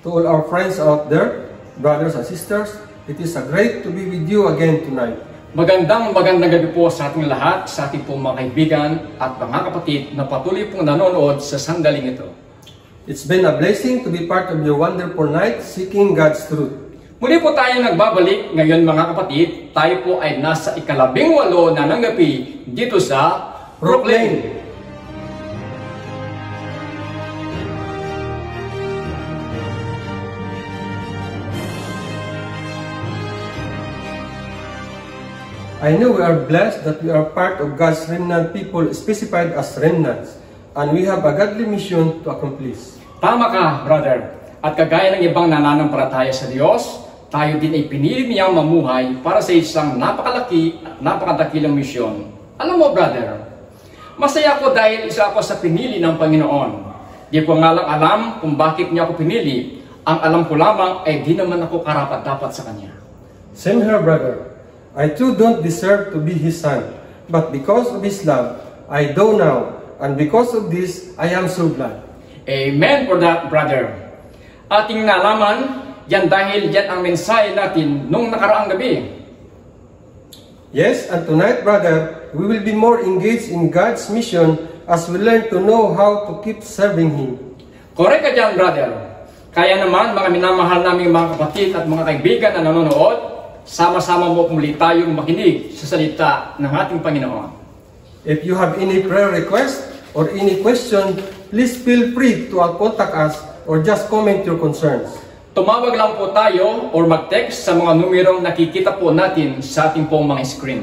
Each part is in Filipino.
To all our friends out there, brothers and sisters, it is a great to be with you again tonight. Magandang gabi po sa ating lahat, sa ating pong mga kaibigan at mga kapatid na patuloy pong nanonood sa sandaling ito. It's been a blessing to be part of your wonderful night seeking God's truth. Muli po tayo nagbabalik ngayon mga kapatid. Tayo po ay nasa ika-18 na ng gabi dito sa Proclaim. I know we are blessed that we are part of God's remnant people specified as remnants, and we have a godly mission to accomplish. Tama ka, brother. At kagaya ng ibang nananampalataya sa Diyos, tayo din ay pinili niyang mamuhay para sa isang napakalaki at napakadakilang misyon. Alam mo, brother, masaya ako dahil isa ako sa pinili ng Panginoon. Di ko nga lang alam kung bakit niya ako pinili. Ang alam ko lamang ay di naman ako karapat-dapat sa Kanya. Same here, brother. I too don't deserve to be His son, but because of His love, I do now, and because of this, I am so glad. Amen for that, brother. Ating nalaman, yan dahil yan ang mensahe natin nung nakaraang gabi. Yes, and tonight, brother, we will be more engaged in God's mission as we learn to know how to keep serving Him. Correct ka dyan, brother. Kaya naman, mga minamahal naming mga kapatid at mga kaibigan na nanonood, sama-sama mo muli tayong makinig sa salita ng ating Panginoon. If you have any prayer request or any question, please feel free to contact us or just comment your concerns. Tumawag lang po tayo or mag-text sa mga numerong nakikita po natin sa ating pong mga screen.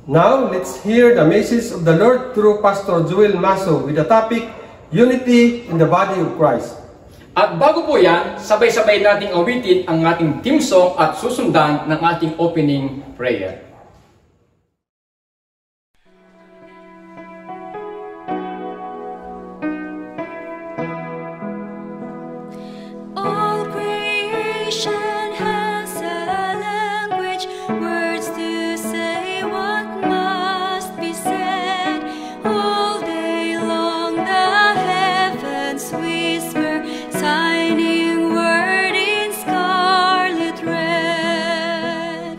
Now, let's hear the message of the Lord through Pastor Joel Maso with the topic, Unity in the Body of Christ. At bago po yan, sabay-sabay nating awitin ang ating theme song at susundan ng ating opening prayer. All creation has a language, words to say what must be said. All day long the heavens whisper, shining word in scarlet red.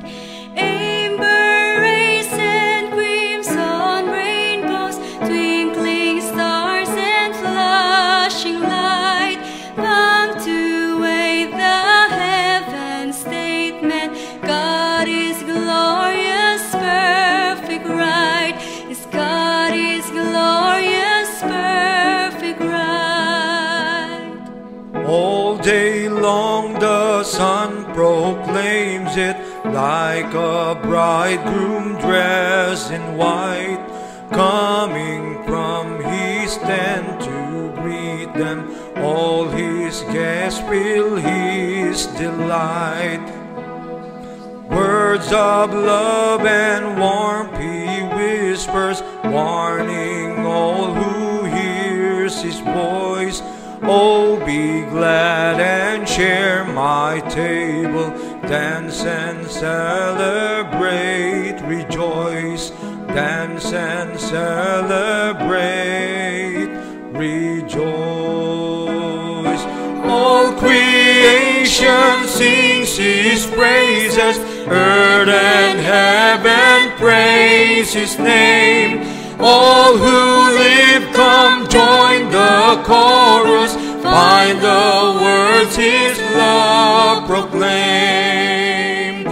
Amber rays and crimson rainbows, twinkling stars and flashing light, come to wave the heaven's statement, God is glorious, perfect right. Yes, God is glorious, perfect right. All day long the sun proclaims it, like a bridegroom dressed in white, coming from his tent to greet them. All his guests feel his delight. Words of love and warmth he whispers, warning all who hears his voice. Oh, be glad and share my table, dance and celebrate, rejoice, dance and celebrate, rejoice. All creation sings his praises, earth and heaven praise his name. All who live come join the chorus, find the words his love proclaim.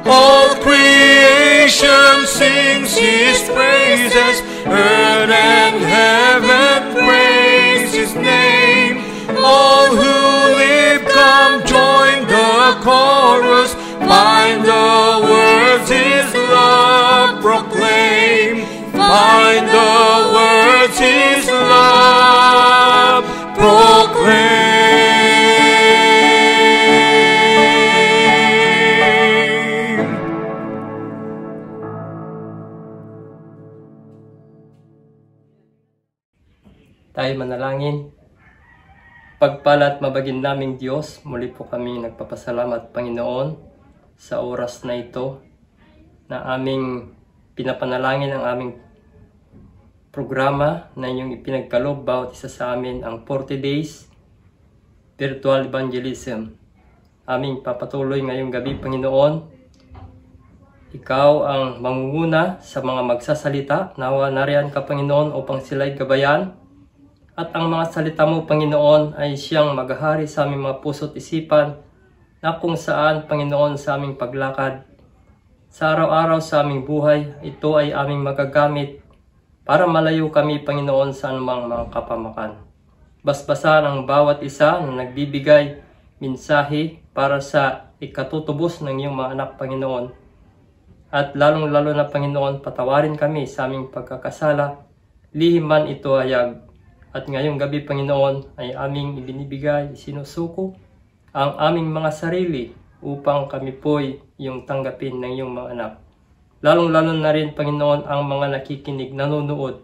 All creation sings his praises, earth and heaven praise his name. All who live come join the chorus, find the words his love proclaim. Find the words his love proclaim. Tayo manalangin. Pagpala at mabagin naming Diyos, muli po kami nagpapasalamat, Panginoon, sa oras na ito na aming pinapanalangin ang aming programa na inyong ipinagkaloob bawat isa sa amin ang 40 days virtual evangelism. Aming papatuloy ngayong gabi, Panginoon. Ikaw ang mangunguna sa mga magsasalita. Nawa nariyan ka, Panginoon, upang sila'y gabayan. At ang mga salita mo, Panginoon, ay siyang maghahari sa aming mga puso't isipan, na kung saan, Panginoon, sa aming paglakad, sa araw-araw sa aming buhay, ito ay aming magagamit para malayo kami, Panginoon, sa anumang mga kapamakan. Basbasan ang bawat isa na nagbibigay mensahe para sa ikatutubos ng iyong mga anak, Panginoon. At lalong-lalo na, Panginoon, patawarin kami sa aming pagkakasala, lihim man ito hayag. At ngayong gabi, Panginoon, ay aming ibinibigay, sinusuko ang aming mga sarili upang kami po'y iyong tanggapin ng iyong mga anak. Lalong-lalo na rin, Panginoon, ang mga nakikinig, nanonood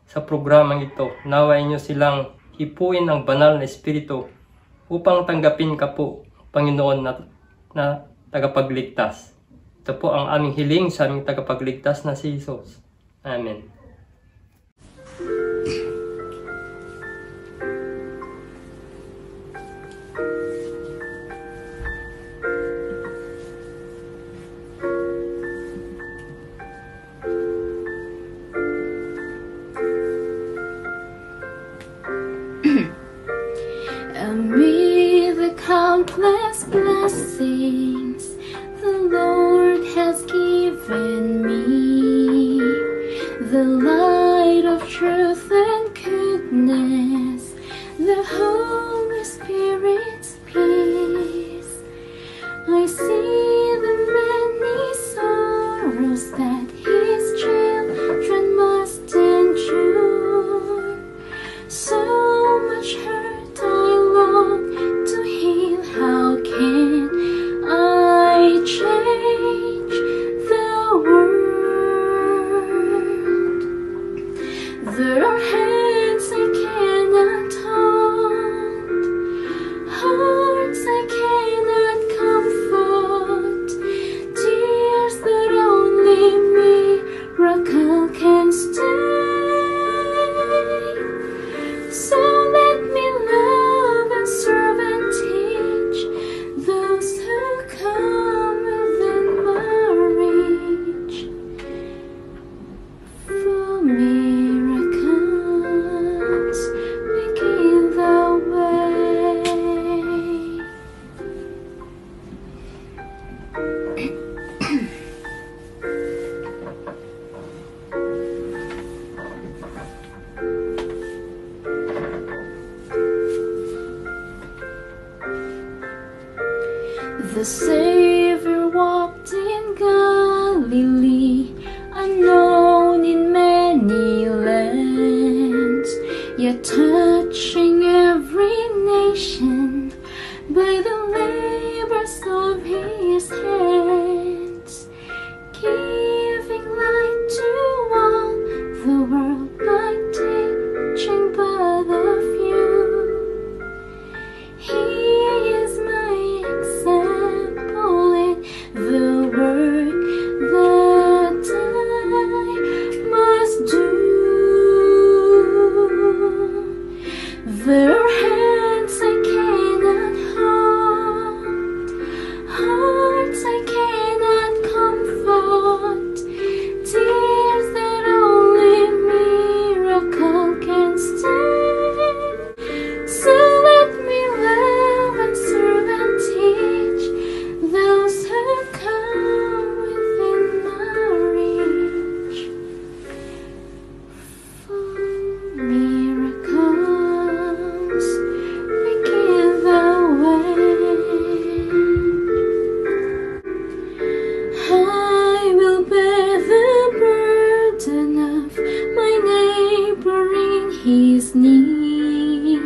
sa programang ito. Nawa inyo silang hipuin ng banal na Espiritu upang tanggapin ka po, Panginoon, na tagapagligtas. Ito po ang aming hiling sa aming tagapagligtas na si Jesus. Amen. Amid the countless blessings the Lord has given me, the light of truth and goodness, the Holy Spirit's peace, I see the many sorrows that His children must endure. So much hurt I long to heal. How can I change the world? There are hands I cannot hold, hearts I cannot comfort, tears that only miracle can stay. So let me love and serve and teach those who come within my reach, for miracles begin the way. The Savior walked in Galilee, unknown in many lands, yet touching every nation by the labors of His hands, giving light to all the world by teaching but a few. He is my example in the work that I must do. There are hands I cannot hold, hearts I cannot comfort, tears that only miracle can stay. So let me love and serve and teach those who come within my reach, for miracles begin the way. I will bear the burden of my neighbor in his need.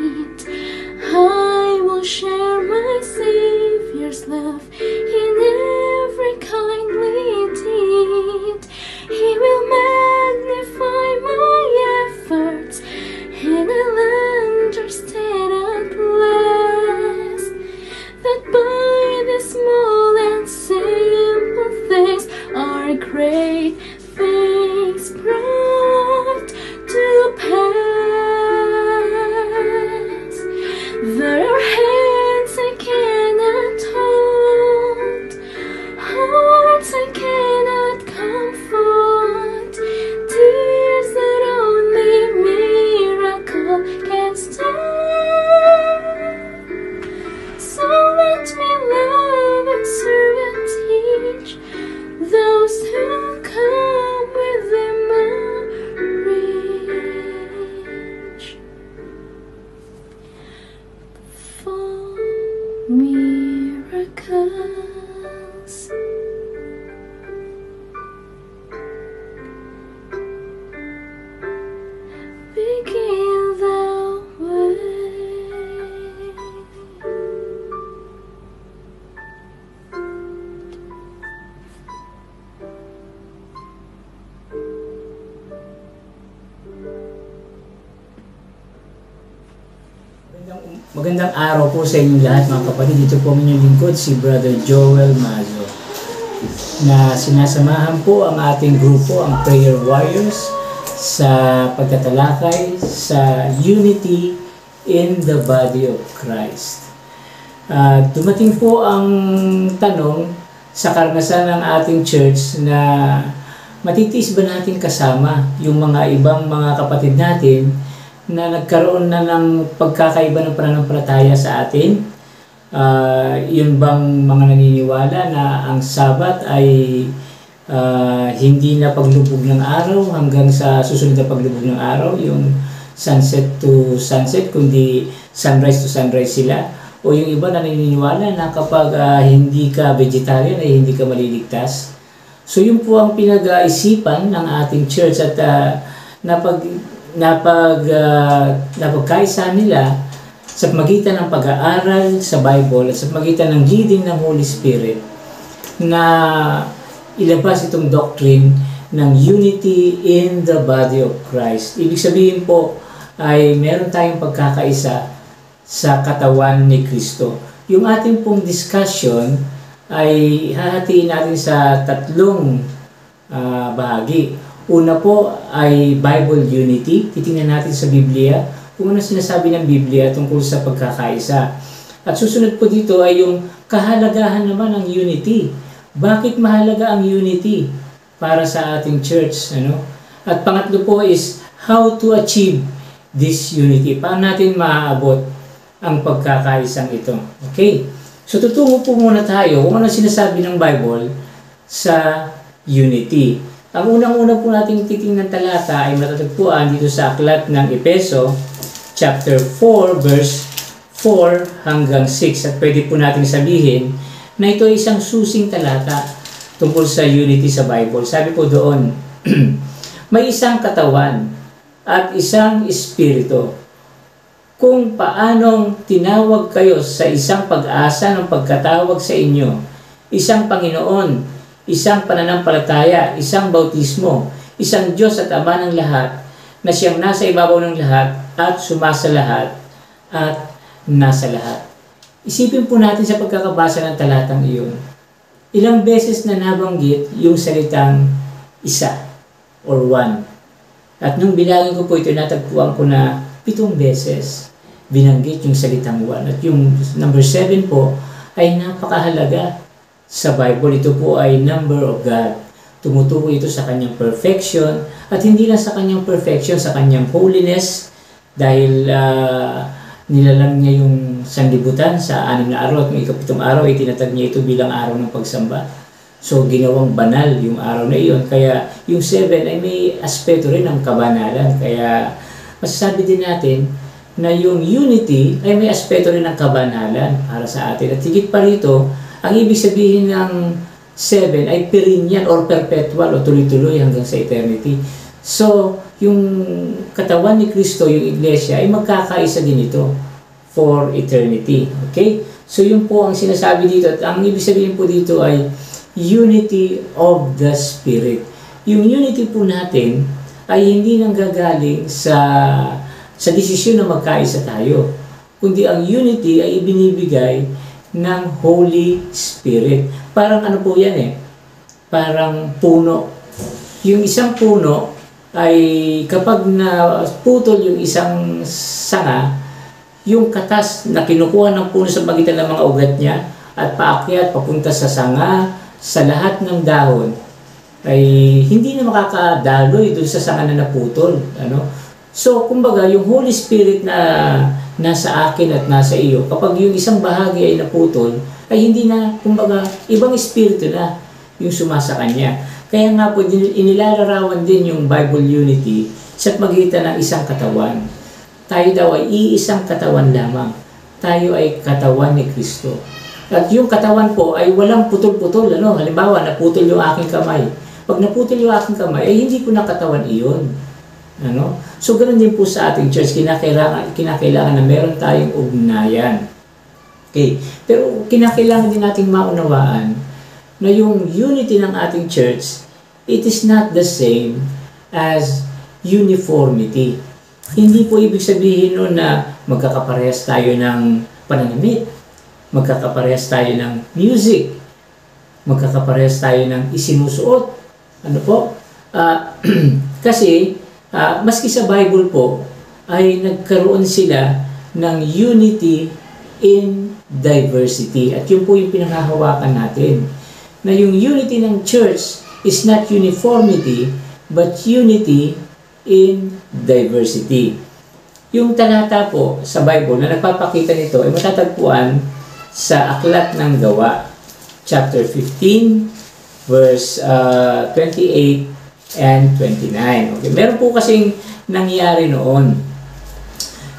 I will share my Savior's love in every kindly deed. He will magnify my efforts, and I'll understand at last that by the small and simple things are great things brought to pass. because begin the way. Magandang araw po sa inyong lahat mga kapatid. Dito po ang inyong lingkod, si Brother Joel Mazo, na sinasamahan po ang ating grupo, ang Prayer Warriors, sa pagtatalakay sa unity in the body of Christ. Dumating po ang tanong sa karanasan ng ating church na matitiis ba natin kasama yung mga ibang mga kapatid natin na nagkaroon na ng pagkakaiba ng pananampalataya sa atin. Yun bang mga naniniwala na ang Sabat ay hindi na paglubog ng araw hanggang sa susunod na paglubog ng araw, yung sunset to sunset, kundi sunrise to sunrise sila? O yung iba na naniniwala na kapag hindi ka vegetarian ay hindi ka maliligtas? So yun po ang pinag-aisipan ng ating church at napagkaisa nila sa magitan ng pag-aaral sa Bible at sa magitan ng leading ng Holy Spirit na ilabas itong doctrine ng unity in the body of Christ. Ibig sabihin po ay meron tayong pagkakaisa sa katawan ni Kristo. Yung ating pong discussion ay hahatiin natin sa tatlong bahagi. Una po ay Bible unity. Titingnan natin sa Biblia kung ano sinasabi ng Biblia tungkol sa pagkakaisa. At susunod po dito ay yung kahalagahan naman ng unity. Bakit mahalaga ang unity para sa ating church? At pangatlo po is how to achieve this unity. Paano natin maaabot ang pagkakaisang ito? Okay? So tutungo po muna tayo kung ano sinasabi ng Bible sa unity. Ang unang-una po nating titingnan talata ay matatagpuan dito sa aklat ng Efeso, chapter 4, verse 4 hanggang 6. At pwede po natin sabihin na ito ay isang susing talata tungkol sa unity sa Bible. Sabi po doon, may isang katawan at isang espiritu. Kung paanong tinawag kayo sa isang pag-asa ng pagkatawag sa inyo, isang Panginoon, isang pananampalataya, isang bautismo, isang Diyos at Ama ng lahat, na siyang nasa ibabaw ng lahat at sumasa lahat at nasa lahat. Isipin po natin sa pagkakabasa ng talatang iyon, ilang beses na nabanggit yung salitang isa or one. At nung bilangin ko po ito, natagpuan ko na 7 beses binanggit yung salitang one. At yung number 7 po ay napakahalaga sa Bible. Ito po ay number of God. Tumutukoy ito sa kanyang perfection at hindi lang sa kanyang perfection, sa kanyang holiness, dahil nilalang niya yung sanlibutan sa 6 na araw at yung 7 araw ay tinatag niya ito bilang araw ng pagsamba. So ginawang banal yung araw na iyon. Kaya yung 7 ay may aspeto rin ng kabanalan. Kaya masasabi din natin na yung unity ay may aspeto rin ng kabanalan para sa atin. At higit pa rito, ang ibig sabihin ng 7 ay perennial or perpetual o tuloy-tuloy hanggang sa eternity. So, yung katawan ni Kristo, yung iglesia, ay magkakaisa din ito for eternity. Okay? So, yun po ang sinasabi dito. At ang ibig sabihin po dito ay unity of the Spirit. Yung unity po natin ay hindi nanggagaling sa desisyon na magkaisa tayo, kundi ang unity ay ibinibigay ng Holy Spirit. Parang ano po yan parang puno. Yung isang puno ay kapag naputol yung isang sanga, yung katas na kinukuha ng puno sa pagitan ng mga ugat niya at paakyat papunta sa sanga, sa lahat ng dahon, ay hindi na makakadaloy doon sa sanga na naputol. So, kumbaga, yung Holy Spirit na nasa akin at nasa iyo, kapag yung isang bahagi ay naputol, ay hindi na, kumbaga, ibang espiritu na yung sumasa kanya. Kaya nga po, inilalarawan din yung Bible unity sa magitan ng isang katawan. Tayo daw ay iisang katawan lamang. Tayo ay katawan ni Kristo. At yung katawan po ay walang putol-putol. Halimbawa, naputol yung aking kamay. Pag naputol yung aking kamay, ay hindi ko na katawan iyon. So, ganun din po sa ating church, kinakailangan na meron tayong ugnayan. Okay. Pero kinakailangan din nating maunawaan na yung unity ng ating church, it is not the same as uniformity. Hindi po ibig sabihin nun na magkakaparehas tayo ng pananamit, magkakaparehas tayo ng music, magkakaparehas tayo ng isinusuot. Kasi, maski sa Bible po, ay nagkaroon sila ng unity in diversity. At yun po yung pinanghahawakan natin. Na yung unity ng church is not uniformity, but unity in diversity. Yung talata po sa Bible na nagpapakita nito ay matatagpuan sa Aklat ng Gawa, chapter 15, verse 28 and 29. Okay, meron po kasing nangyari noon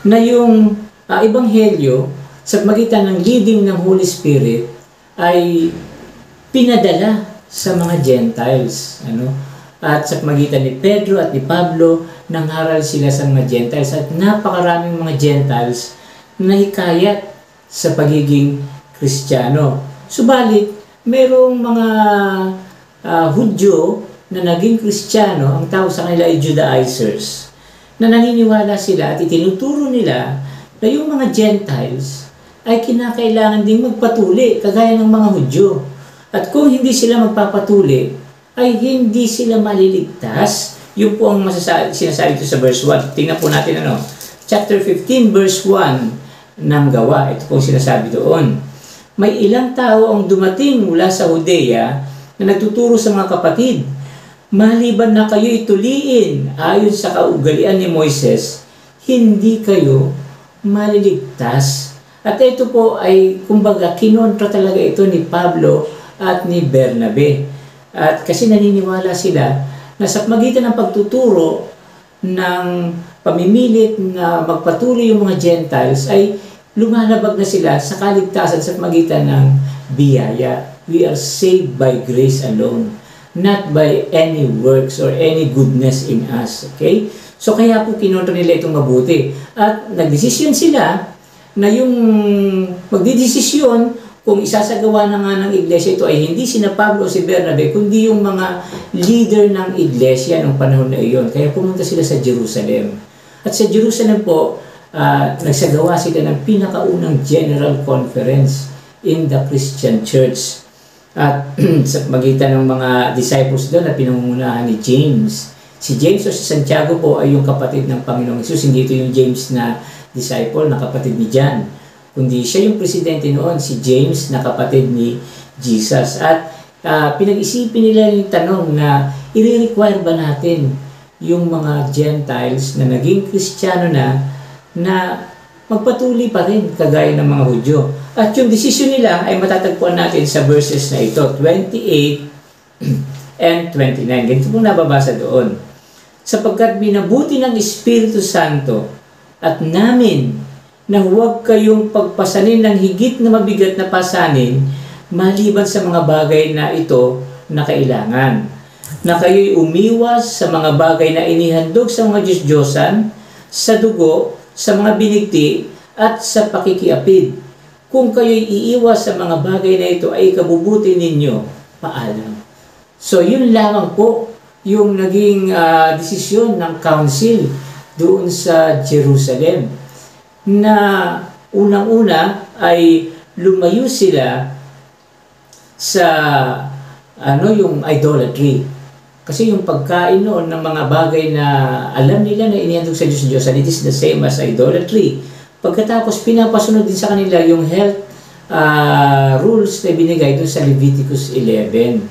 na yung ebanghelyo sa magitan ng leading ng Holy Spirit ay pinadala sa mga Gentiles. At sa magitan ni Pedro at ni Pablo, nangharal sila sa mga Gentiles at napakaraming mga Gentiles na hikayat sa pagiging Kristiyano. Subalit, merong mga Hudyo na naging Kristiyano, ang tawag sa kanila ay Judaizers, na naniniwala sila at itinuturo nila na yung mga Gentiles ay kinakailangan ding magpatuli kagaya ng mga Hudyo. At kung hindi sila magpapatuli, ay hindi sila maliligtas. Yun po ang sinasabi ito sa verse 1. Tingnan po natin chapter 15 verse 1 ng Gawa. Ito po sinasabi doon. May ilang tao ang dumating mula sa Judea na nagtuturo sa mga kapatid. Maliban na kayo ituliin ayon sa kaugalian ni Moises, hindi kayo maliligtas. At ito po ay kumbaga kinontra talaga ito ni Pablo at ni Bernabe. At kasi naniniwala sila na sa magitan ng pagtuturo ng pamimilit na magpatuloy yung mga Gentiles ay lumalabag na sila sa kaligtasan sa magitan ng biyaya. We are saved by grace alone, not by any works or any goodness in us. Okay? So kaya po kinontra nila itong mabuti. At nagdesisyon sila na yung magdidesisyon kung isasagawa na nga ng iglesia ito ay hindi sina Pablo o si Bernabe, kundi yung mga leader ng iglesia ng panahon na iyon. Kaya pumunta sila sa Jerusalem. At sa Jerusalem po, nagsagawa sila ng pinakaunang general conference in the Christian Church. At sa magitan ng mga disciples doon na pinangungunahan ni James. Si James o si Santiago po ay yung kapatid ng Panginoong Hesus. Hindi ito yung James na disciple, na kapatid ni John. Kundi siya yung presidente noon, si James, na kapatid ni Jesus. At pinag-isipin nila yung tanong na i-require ba natin yung mga Gentiles na naging Kristiyano na magpatuloy pa rin kagaya ng mga Hudyo. At yung desisyon nila ay matatagpuan natin sa verses na ito, 28 and 29. Ganito pong nababasa doon. Sapagkat binabuti ng Espiritu Santo at namin na huwag kayong pagpasanin ng higit na mabigat na pasanin maliban sa mga bagay na ito na kailangan. Na kayo'y umiwas sa mga bagay na inihandog sa mga Diyos-Diyosan, sa dugo, sa mga binigti, at sa pakikiapid. Kung kayo'y iiwas sa mga bagay na ito ay ikabubuti ninyo, paalam. So yun lamang po yung naging desisyon ng council doon sa Jerusalem, na unang-una ay lumayo sila sa yung idolatry. Kasi yung pagkain noon ng mga bagay na alam nila na inihandog sa Diyos, and it is the same as idolatry. Pagkatapos pinapasunod din sa kanila yung health rules na binigay doon sa Leviticus 11.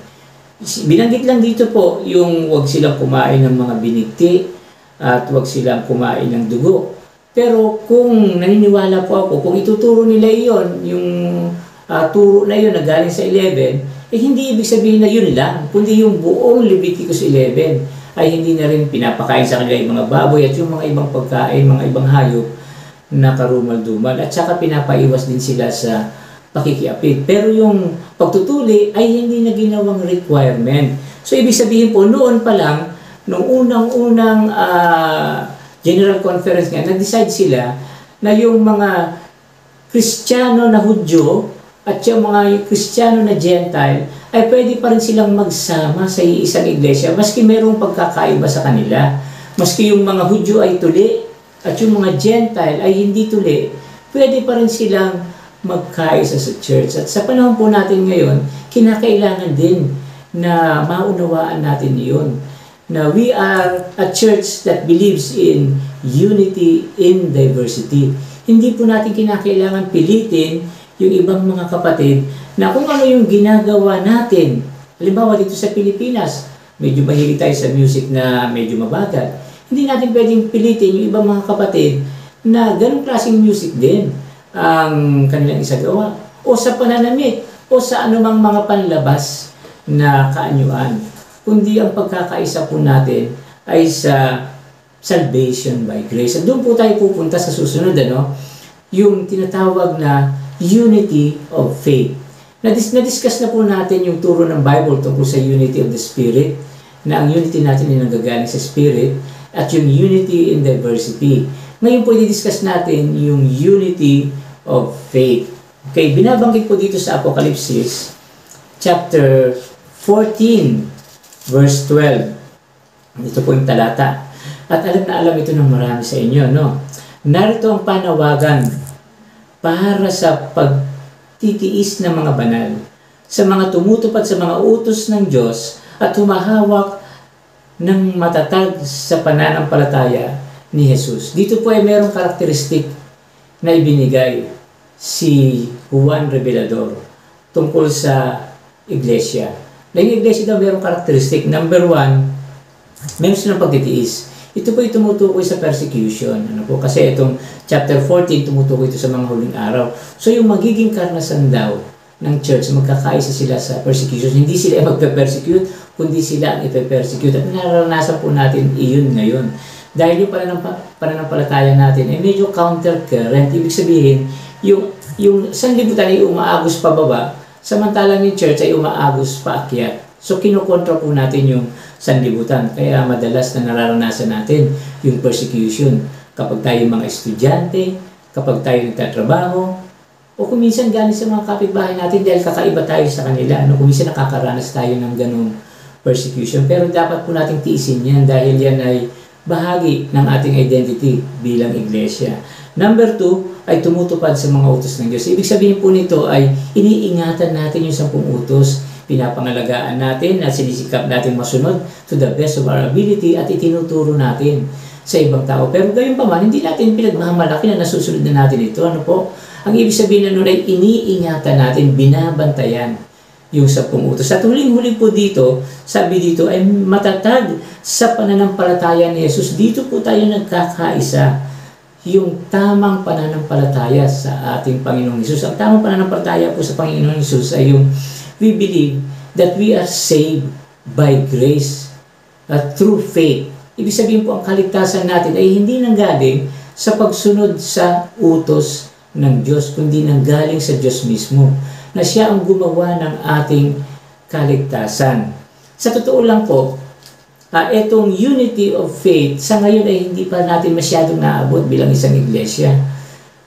Binanggit lang dito po yung wag silang kumain ng mga binigti at wag silang kumain ng dugo. Pero kung naniniwala po ako, kung ituturo nila iyon, yung turo na yun na galing sa 11, hindi ibig sabihin na yun lang, kundi yung buong Leviticus 11 ay hindi na rin pinapakain sa kanila yung mga baboy at yung mga ibang pagkain, mga ibang hayop na karumal-dumal. At saka pinapaiwas din sila sa pakikiapid. Pero yung pagtutuli ay hindi na ginawang requirement. So ibig sabihin po, noon pa lang, nung unang-unang General Conference nga, nag-decide sila na yung mga Kristiyano na Hudyo at yung mga Kristiyano na Gentile ay pwede pa rin silang magsama sa isang iglesia maski mayroong pagkakaiba sa kanila. Maski yung mga Hudyo ay tuli at yung mga Gentile ay hindi tuli, pwede pa rin silang magkaisa sa church. At sa panahon po natin ngayon, kinakailangan din na maunawaan natin yun. Na we are a church that believes in unity in diversity. Hindi po natin kinakailangan pilitin yung ibang mga kapatid na kung ano yung ginagawa natin. Halimbawa dito sa Pilipinas, medyo mahilig tayo sa music na medyo mabagal. Hindi natin pwedeng pilitin yung ibang mga kapatid na ganong klaseng music din ang kanilang isagawa. O sa pananamit, o sa anumang mga panlabas na kaanyuan. Kundi ang pagkakaisa po natin ay sa salvation by grace. At doon po tayo pupunta sa susunod, yung tinatawag na unity of faith. Na-discuss na po natin yung turo ng Bible tungkol sa unity of the Spirit, na ang unity natin ay nanggagaling sa Spirit, at yung unity in diversity. Ngayon po i-discuss natin yung unity of faith. Okay, binabanggit po dito sa Apocalypse chapter 14 verse 12. Ito po yung talata. At alam na alam ito ng marami sa inyo, no? Narito ang panawagan para sa pagtitiis ng mga banal, sa mga tumutupad sa mga utos ng Diyos at humahawak ng matatag sa pananampalataya ni Jesus. Dito po ay merong karakteristik na ibinigay si Juan Revelador tungkol sa iglesia. Na yung iglesia daw merong karakteristik. Number 1, meron silang pagtitiis. Ito po ay tumutukoy sa persecution. Kasi itong chapter 14 tumutukoy ito sa mga huling araw. So yung magiging karanasan daw ng church, magkakaisa sila sa persecution. Hindi sila magpe-persecute, kundi sila ang ipe-persecute. At nararanasan po natin iyon ngayon. Dahil yung pananampalataya natin ay medyo counter-current. Ibig sabihin, yung sanlibutan ay umaagos pababa, samantalang yung church ay umaagos paakyat. So kinukontra po natin yung sanlibutan. Kaya madalas na nararanasan natin yung persecution. Kapag tayo mga estudyante, kapag tayo nagtatrabaho, o kung minsan galing sa mga kapitbahay natin dahil kakaiba tayo sa kanila. Kung minsan nakakaranas tayo ng ganung persecution. Pero dapat po nating tiisin yan dahil yan ay bahagi ng ating identity bilang iglesia. Number 2 ay tumutupad sa mga utos ng Diyos. Ibig sabihin po nito ay iniingatan natin yung 10 utos, pinapangalagaan natin at sinisikap natin masunod to the best of our ability at itinuturo natin sa ibang tao. Pero gayon pa man, hindi natin pinagmamalaki na nasusunod na natin ito. Ang ibig sabihin na nun ay iniingatan natin, binabantayan yung 10 utos. At huling-huli po dito, sabi dito ay matatag sa pananampalataya ni Jesus. Dito po tayo nagkakaisa. Yung tamang pananampalataya sa ating Panginoong Hesus. Ang tamang pananampalataya po sa Panginoong Hesus ay yung we believe that we are saved by grace through faith. Ibig sabihin po ang kaligtasan natin ay hindi nanggaling sa pagsunod sa utos ng Diyos, kundi nanggaling sa Diyos mismo, na siya ang gumawa ng ating kaligtasan. Sa totoo lang po, itong unity of faith, sa ngayon ay hindi pa natin masyadong naabot bilang isang iglesia.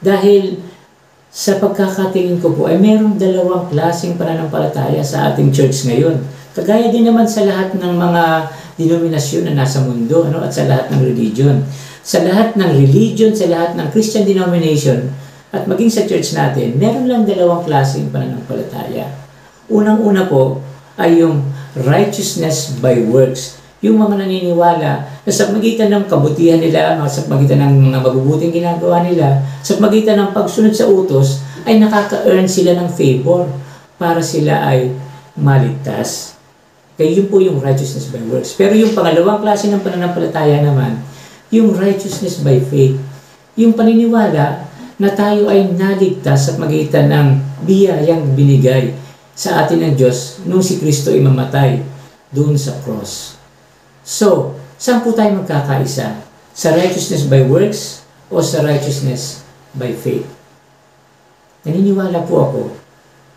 Dahil sa pagkakatingin ko po, ay mayroong 2 klaseng pananampalataya sa ating church ngayon. Kagaya din naman sa lahat ng mga denominasyon na nasa mundo, at sa lahat ng religion. Sa lahat ng religion, sa lahat ng Christian denomination, at maging sa church natin, meron lang 2 klaseng pananampalataya. Unang-una po ay yung righteousness by works. Yung mga naniniwala na sa magitan ng kabutihan nila, sa magitan ng mga mabubuting ginagawa nila, sa magitan ng pagsunod sa utos, ay nakaka-earn sila ng favor para sila ay maligtas. Kaya yun po yung righteousness by works. Pero yung pangalawang klase ng pananampalataya naman, yung righteousness by faith. Yung paniniwala na tayo ay naligtas sa magitan ng biyayang binigay sa atin ng Diyos nung si Kristo ay mamatay doon sa cross. So, saan po tayo magkakaisa? Sa righteousness by works o sa righteousness by faith? Naniniwala po ako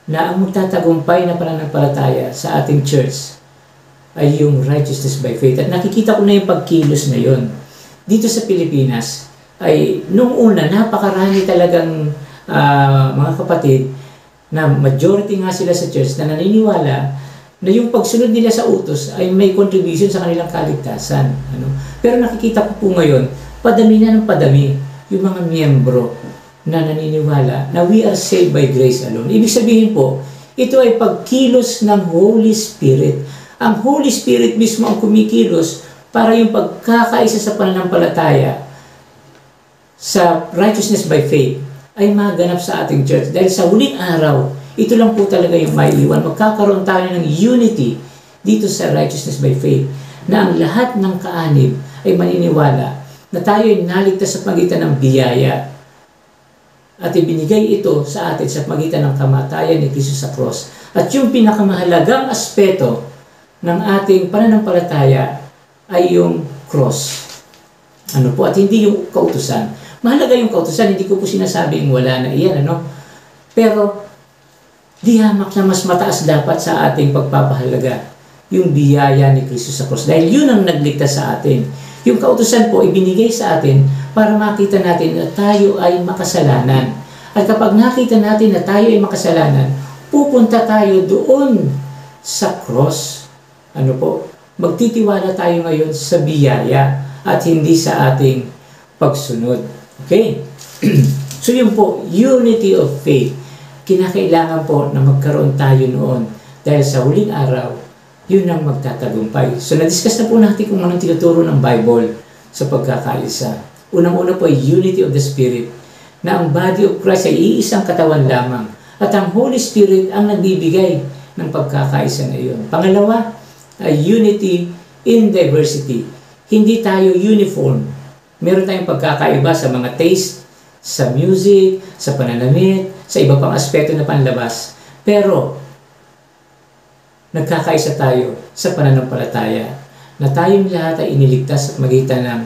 na ang magtatagumpay na pananampalataya sa ating church ay yung righteousness by faith. At nakikita ko na yung pagkilos na yun. Dito sa Pilipinas, ay nung una, napakarami talagang mga kapatid na majority nga sila sa church na naniniwala na yung pagsunod nila sa utos ay may contribution sa kanilang kaligtasan. Pero nakikita ko po ngayon, padami na ng padami yung mga miyembro na naniniwala na we are saved by grace alone. Ibig sabihin po, ito ay pagkilos ng Holy Spirit. Ang Holy Spirit mismo ang kumikilos para yung pagkakaisa sa pananampalataya sa righteousness by faith ay maganap sa ating church. Dahil sa huling araw, ito lang po talaga yung maiiwan. Magkakaroon tayo ng unity dito sa righteousness by faith na ang lahat ng kaanib ay maniniwala na tayo ay naligtas sa pagitan ng biyaya at ibinigay ito sa atin sa pagitan ng kamatayan ni Kristo sa cross. At yung pinakamahalagang aspeto ng ating pananampalataya ay yung cross. At hindi yung kautusan. Mahalaga yung kautusan, hindi ko po sinasabing wala na iyan, Pero, di hamak na mas mataas dapat sa ating pagpapahalaga yung biyaya ni Kristo sa cross. Dahil yun ang nagligtas sa atin. Yung kautusan po, ibinigay sa atin para makita natin na tayo ay makasalanan. At kapag nakita natin na tayo ay makasalanan, pupunta tayo doon sa cross. Magtitiwala tayo ngayon sa biyaya at hindi sa ating pagsunod. Okay? So yun po, unity of faith. Kinakailangan po na magkaroon tayo noon dahil sa huling araw, yun ang magtatagumpay. So na-discuss na po natin kung anong tinuturo ng Bible sa pagkakaisa. Unang-una po ay unity of the Spirit, na ang body of Christ ay iisang katawan lamang at ang Holy Spirit ang nagbibigay ng pagkakaisa na iyon. Pangalawa ay unity in diversity. Hindi tayo uniform. Meron tayong pagkakaiba sa mga taste, sa music, sa pananamit, sa iba pang aspeto na panlabas. Pero, nagkakaisa tayo sa pananampalataya na tayong lahat ay iniligtas at magitan ng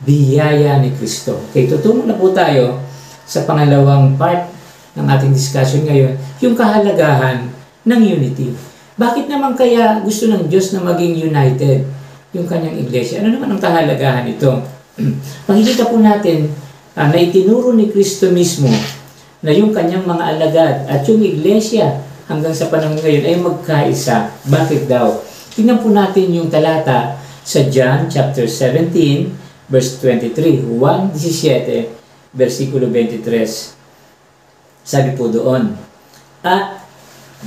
biyaya ni Kristo. Okay, tutungo na po tayo sa pangalawang part ng ating discussion ngayon, yung kahalagahan ng unity. Bakit naman kaya gusto ng Diyos na maging united yung kanyang iglesia? Ano naman ang kahalagahan ito? Makikita po natin na itinuro ni Kristo mismo na yung kanyang mga alagad at yung iglesia hanggang sa panahon ngayon ay magkaisa. Bakit daw? Tingnan po natin yung talata sa John chapter 17 verse 23, 1:17 versikulo 23. Sabi po doon,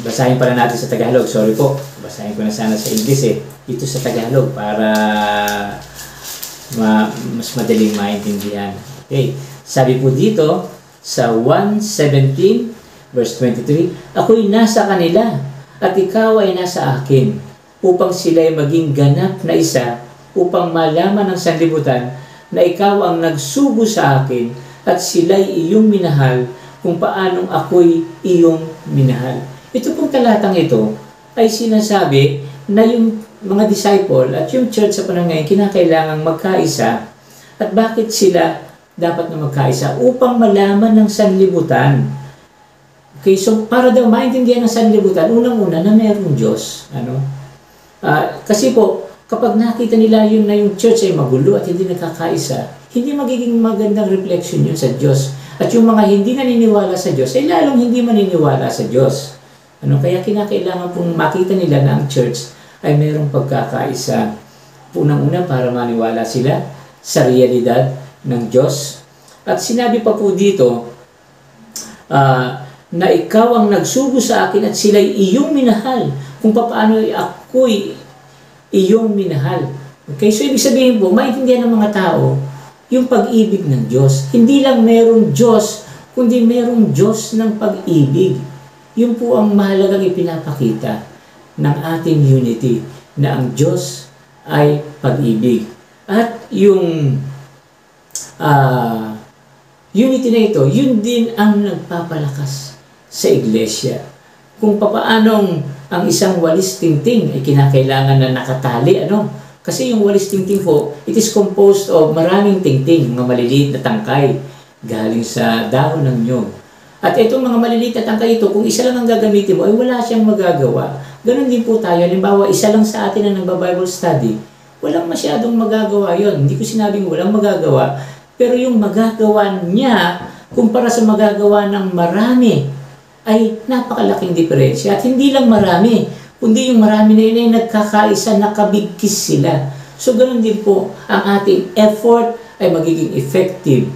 basahin pala natin sa Tagalog. Sorry po, basahin ko na sana sa English Ito sa Tagalog para mas madaling maintindihan. Okay, sabi po dito sa 1:17 verse 23, ako'y nasa kanila at ikaw ay nasa akin, upang sila ay maging ganap na isa, upang malaman ng sanlibutan na ikaw ang nagsugo sa akin at sila'y iyong minahal kung paanong ako'y iyong minahal. Ito pong talatang ito ay sinasabi na yung mga disciple at yung church sa panahon ngayon kinakailangang magkaisa. At bakit sila dapat na magkaisa? Upang malaman ng sanlibutan. Okay, so para daw maintindihan ng sanlibutan, unang-una na mayroong Diyos. Kasi po, kapag nakita nila yun na yung church ay magulo at hindi nakakaisa, hindi magiging magandang reflection yun sa Diyos. At yung mga hindi naniniwala sa Diyos ay lalong hindi maniniwala sa Diyos. Kaya kinakailangan pong makita nila na ang church ay mayroong pagkakaisa. Unang-una para maniwala sila sa realidad ng Diyos. At sinabi pa po dito, na ikaw ang nagsugo sa akin at sila'y iyong minahal kung paano ako'y iyong minahal. Okay, so ibig sabihin po, maintindihan ng mga tao yung pag-ibig ng Diyos. Hindi lang merong Diyos, kundi merong Diyos ng pag-ibig. Yun po ang mahalagang ipinapakita ng ating unity, na ang Diyos ay pag-ibig. At yung unity na ito, yun din ang nagpapalakas sa iglesia. Kung papaanong ang isang walis tingting ay kinakailangan na nakatali, Kasi yung walis tingting po, it is composed of maraming tingting, mga maliliit na tangkay, galing sa dahon ng nyog. At itong mga maliliit na tangkay ito, kung isa lang ang gagamitin mo, ay wala siyang magagawa. Ganon din po tayo. Halimbawa, isa lang sa atin ang nagba-Bible study, walang masyadong magagawa yon. Hindi ko sinabing walang magagawa, pero yung magagawa niya, kumpara sa magagawa ng marami, ay napakalaking diferensya. At hindi lang marami, kundi yung marami na yun ay nagkakaisa, nakabigkis sila. So ganon din po, ang ating effort ay magiging effective.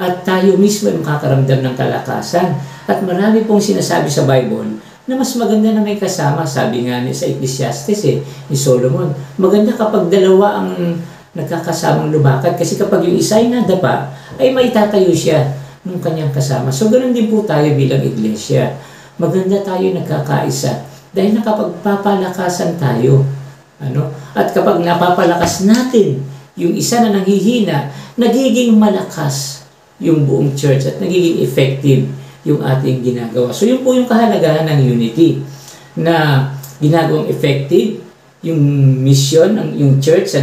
At tayo mismo ay makakaramdam ng kalakasan. At marami pong sinasabi sa Bible na mas maganda na may kasama. Sabi nga sa Ecclesiastes ni Solomon, maganda kapag dalawa ang nagkakasamang lumakad. Kasi kapag yung isa ay nadapa, ay maitatayo siya ng kanyang kasama. So ganoon din po tayo bilang iglesia. Maganda tayo nagkakaisa dahil nakapagpapalakasan tayo. At kapag napapalakas natin yung isa na nanghihina, nagiging malakas yung buong church at nagiging effective yung ating ginagawa. So yun po yung kahalagahan ng unity na ginagawang effective yung mission ng yung church,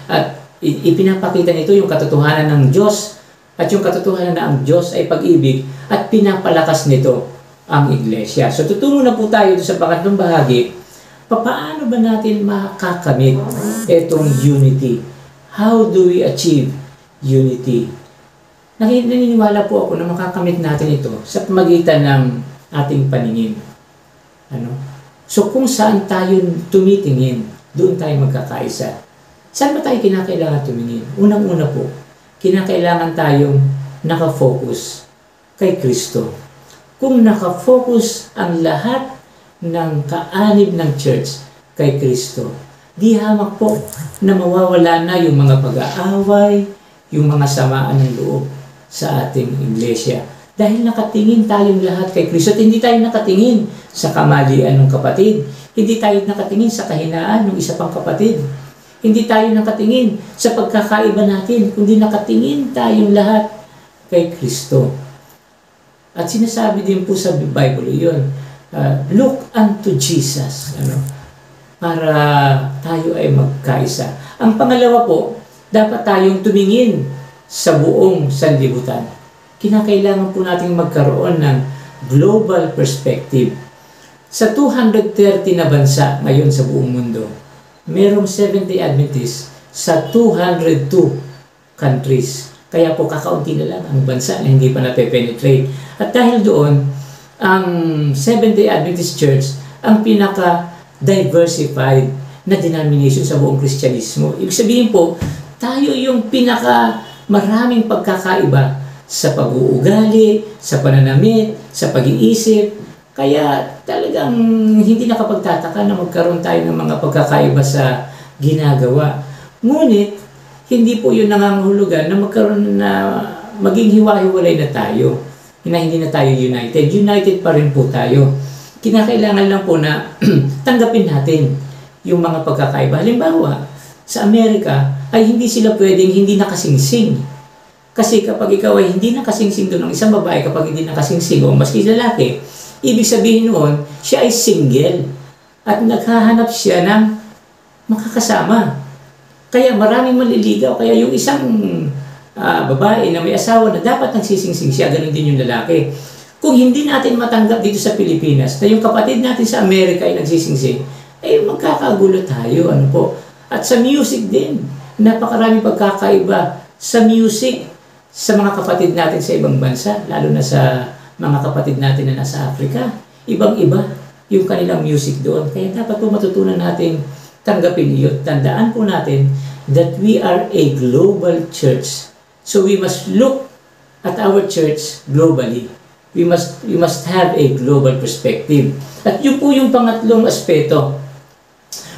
at ipinapakita nito yung katotohanan ng Diyos, at yung katotohanan na ang Diyos ay pag-ibig, at pinapalakas nito ang iglesia. So tutungo na po tayo sa pangatlong bahagi. Paano ba natin makakamit itong unity? How do we achieve unity? Naniniwala po ako na makakamit natin ito sa pamagitan ng ating paningin. So kung saan tayo tumitingin, doon tayo magkakaisa. Saan ba tayo kinakailangan tumingin? Unang-una po, kinakailangan tayong nakafocus kay Kristo. Kung nakafocus ang lahat ng kaanib ng church kay Kristo, di hamak po na mawawala na yung mga pag-aaway, yung mga samaan ng loob sa ating iglesia. Dahil nakatingin tayong lahat kay Kristo, at hindi tayo nakatingin sa kamalian ng kapatid. Hindi tayo nakatingin sa kahinaan ng isa pang kapatid. Hindi tayo nakatingin sa pagkakaiba natin, kundi nakatingin tayong lahat kay Kristo. At sinasabi din po sa Bible yun, look unto Jesus, para tayo ay magkaisa. Ang pangalawa po, dapat tayong tumingin sa buong sanlibutan. Kinakailangan po nating magkaroon ng global perspective. Sa 230 na bansa ngayon sa buong mundo, merong 70 Adventists sa 202 countries. Kaya po kakaunti na lang ang bansa na hindi pa nape-penetrate. At dahil doon, ang Seventh-day Adventist Church ang pinaka-diversified na denomination sa buong Kristyanismo. Ibig sabihin po, tayo yung pinaka-maraming pagkakaiba sa pag-uugali, sa pananamit, sa pag-iisip. Kaya talagang hindi nakapagtataka na magkaroon tayo ng mga pagkakaiba sa ginagawa. Ngunit, hindi po yun nangangahulugan na magkaroon na maging hiwa-hiwalay na tayo. Na hindi na tayo united. United pa rin po tayo. Kinakailangan lang po na tanggapin natin yung mga pagkakaiba. Halimbawa, sa Amerika ay hindi sila pwedeng hindi nakasingsing. Kasi kapag ikaw ay hindi nakasingsing doon ng isang babae, kapag hindi nakasingsing o maski lalaki, ibig sabihin noon, siya ay single at naghahanap siya ng makakasama. Kaya maraming maliligaw. Kaya yung isang babae na may asawa na dapat nagsisingsing siya, ganun din yung lalaki. Kung hindi natin matanggap dito sa Pilipinas na yung kapatid natin sa Amerika ay nagsisingsing, ay magkakagulo tayo. At sa music din, napakaraming pagkakaiba sa music sa mga kapatid natin sa ibang bansa, lalo na sa mga kapatid natin na nasa Africa. Ibang-iba yung kanilang music doon. Kaya dapat po matutunan natin tanggapin iyon. Tandaan po natin that we are a global church. So we must look at our church globally. We must have a global perspective. At yun po yung pangatlong aspeto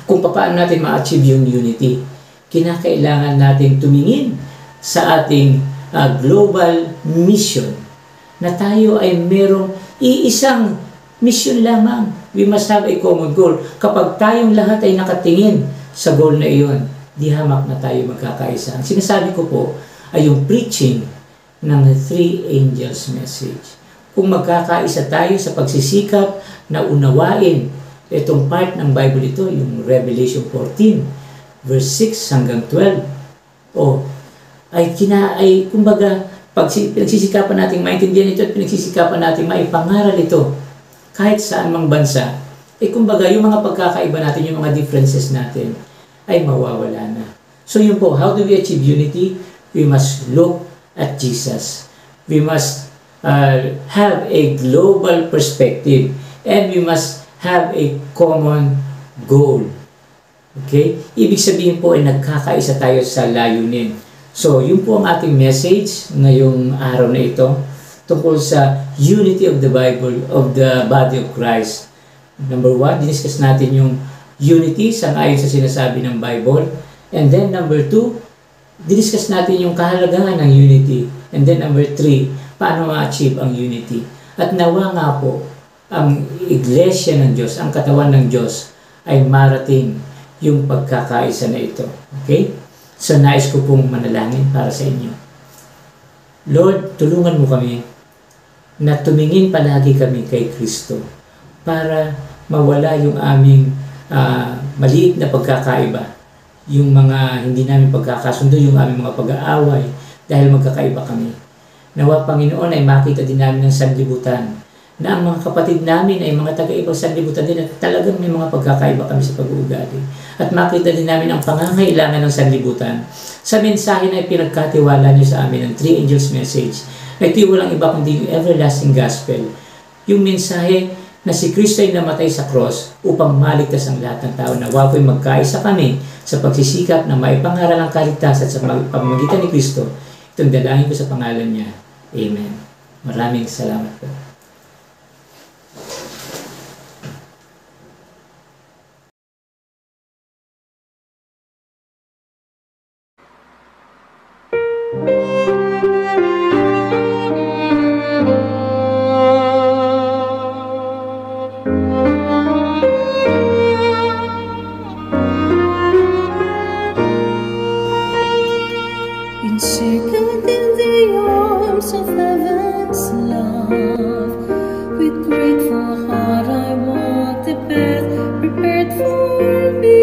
kung paano natin ma-achieve yung unity. Kinakailangan natin tumingin sa ating global mission na tayo ay merong iisang mission lamang. We must have a common goal. Kapag tayong lahat ay nakatingin sa goal na iyon, di hamak na tayo magkakaisa. Ang sinasabi ko po ay yung preaching ng Three Angels message. Kung magkakaisa tayo sa pagsisikap na unawain itong part ng Bible ito, yung Revelation 14, verse 6 hanggang 12, kumbaga pinagsisikapan natin maintindihan ito at pinagsisikapan natin maipangaral ito kahit saan mang bansa, kumbaga yung mga pagkakaiba natin, yung mga differences natin ay mawawala na. So yun po, how do we achieve unity? We must look at Jesus. We must have a global perspective and we must have a common goal. Okay? Ibig sabihin po ay nagkakaisa tayo sa layunin. So, yun po ang ating message ngayong araw na ito tungkol sa unity of the Bible, of the body of Christ. Number 1, diniscuss natin yung unity sangayon sa sinasabi ng Bible. And then number 2, diniscuss natin yung kahalagahan ng unity. And then number 3, paano ma-achieve ang unity. At nawa nga po, ang iglesia ng Diyos, ang katawan ng Diyos, ay marating yung pagkakaisa na ito. Okay? So, nais ko pong manalangin para sa inyo. Lord, tulungan mo kami na tumingin palagi kami kay Kristo para mawala yung aming maliit na pagkakaiba, yung mga hindi namin pagkakasundo, yung aming mga pag-aaway dahil magkakaiba kami. Nawa, Panginoon, ay makita din namin ng sanlibutan na ang mga kapatid namin ay mga taga-ibang sanlibutan din at talagang may mga pagkakaiba kami sa pag-uugali. At makita din namin ang pangangailangan ng sanlibutan sa mensahe na pinagkatiwala niyo sa amin ng 3 Angels Message. Ito yung walang iba kundi yung everlasting gospel. Yung mensahe na si Kristo ay namatay sa cross upang maligtas ang lahat ng tao. Nawa po'y magkaisa kami sa pagsisikap na maipangaral ang kaligtasan sa pamamagitan ni Kristo. Itong dalangin ko sa pangalan niya. Amen. Maraming salamat po. Encircled in the arms of heaven's love, with grateful heart I walk the path prepared for me.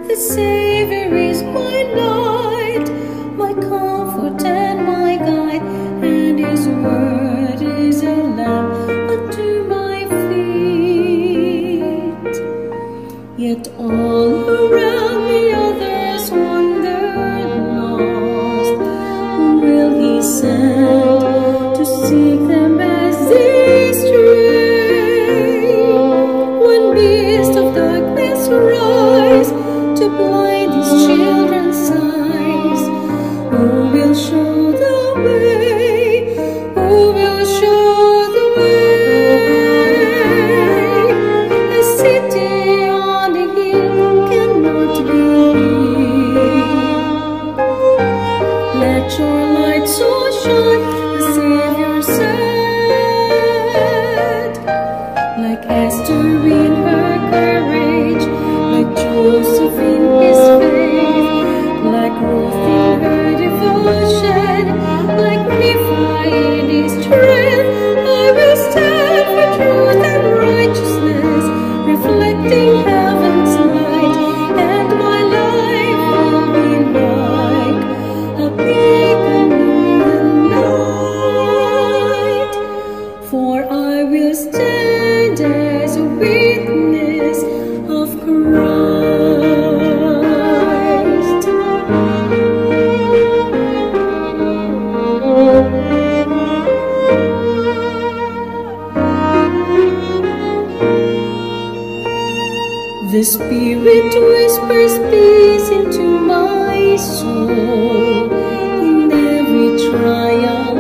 The Savior is my light, my comfort and my guide, and His word is a lamp unto my feet. Yet all around me others wander lost. Whom will He send to seek them as they stray? When beasts of darkness rise to blind His children's eyes, who will show the way? Who will show the way? A city on a hill cannot be hid. Let your light so shine, the Savior said. Like Esther in her courage, like Joseph in his faith, like Ruth in her devotion, like Nephi in his strength, I will stand for truth and righteousness, reflecting heaven's light, and my life will be like a beacon in the night. For I will stand as a witness of Christ. The Spirit whispers peace into my soul in every trial,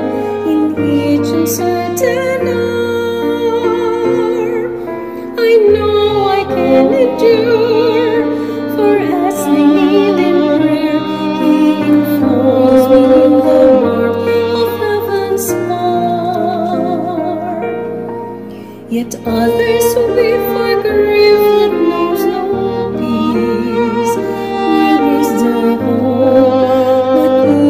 in each uncertain hour. I know I can endure, for as I kneel in prayer, He enfolds me in the warmth of heaven's heart. Yet others weep for grief that knows no peace. Where is the hope? What will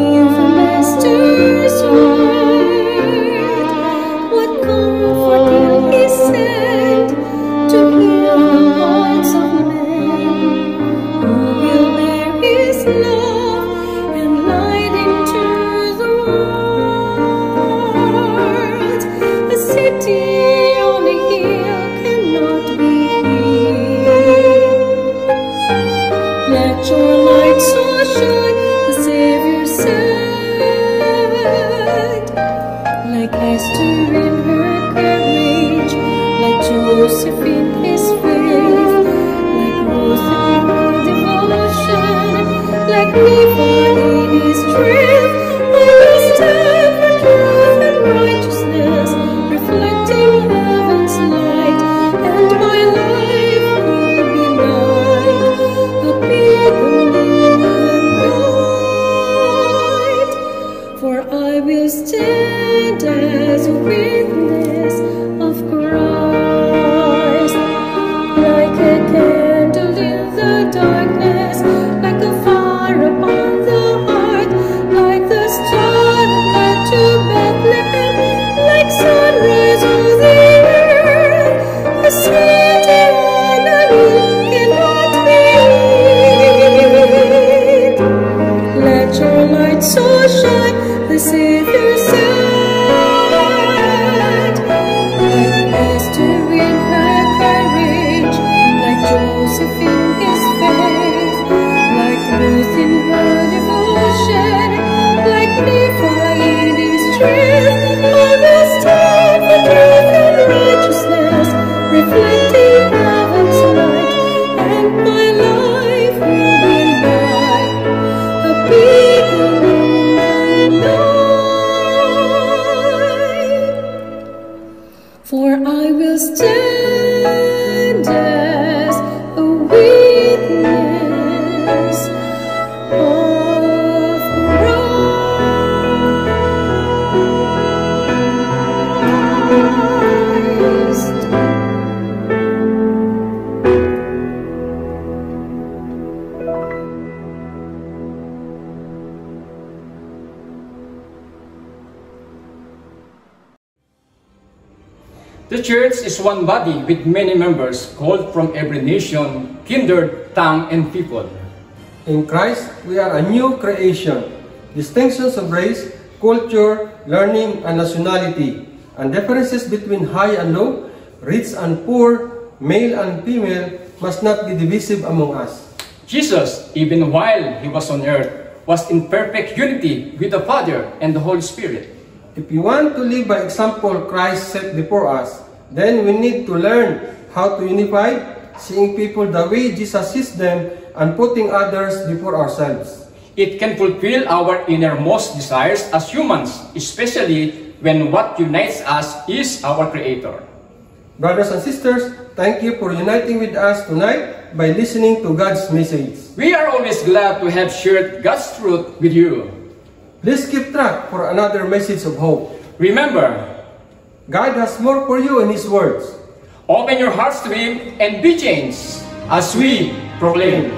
For I will stand as a witness of Christ, like a candle in the darkness, like a fire upon the heart, like the star that led to Bethlehem, like sunrise on the earth, a sweet aroma in what we eat. Let your light so shine, the Savior said, like Esther in her courage, like Joseph in his faith, like Ruth in her devotion, like Nephi in his strength. I will stand for truth and righteousness, reflecting heaven's light, and my life will be like a beacon in the night. For I will stand as a witness of Christ. The church is one body with many members called from every nation, kindred, tongue, and people. In Christ, we are a new creation. Distinctions of race, culture, learning, and nationality, and differences between high and low, rich and poor, male and female, must not be divisive among us. Jesus, even while he was on earth, was in perfect unity with the Father and the Holy Spirit. If we want to live by example Christ set before us, then we need to learn how to unify, seeing people the way Jesus sees them, and putting others before ourselves. It can fulfill our innermost desires as humans, especially when what unites us is our Creator. Brothers and sisters, thank you for uniting with us tonight by listening to God's message. We are always glad to have shared God's truth with you. Please keep track for another message of hope. Remember, God has more for you in His words. open your hearts to Him and be changed as we proclaim.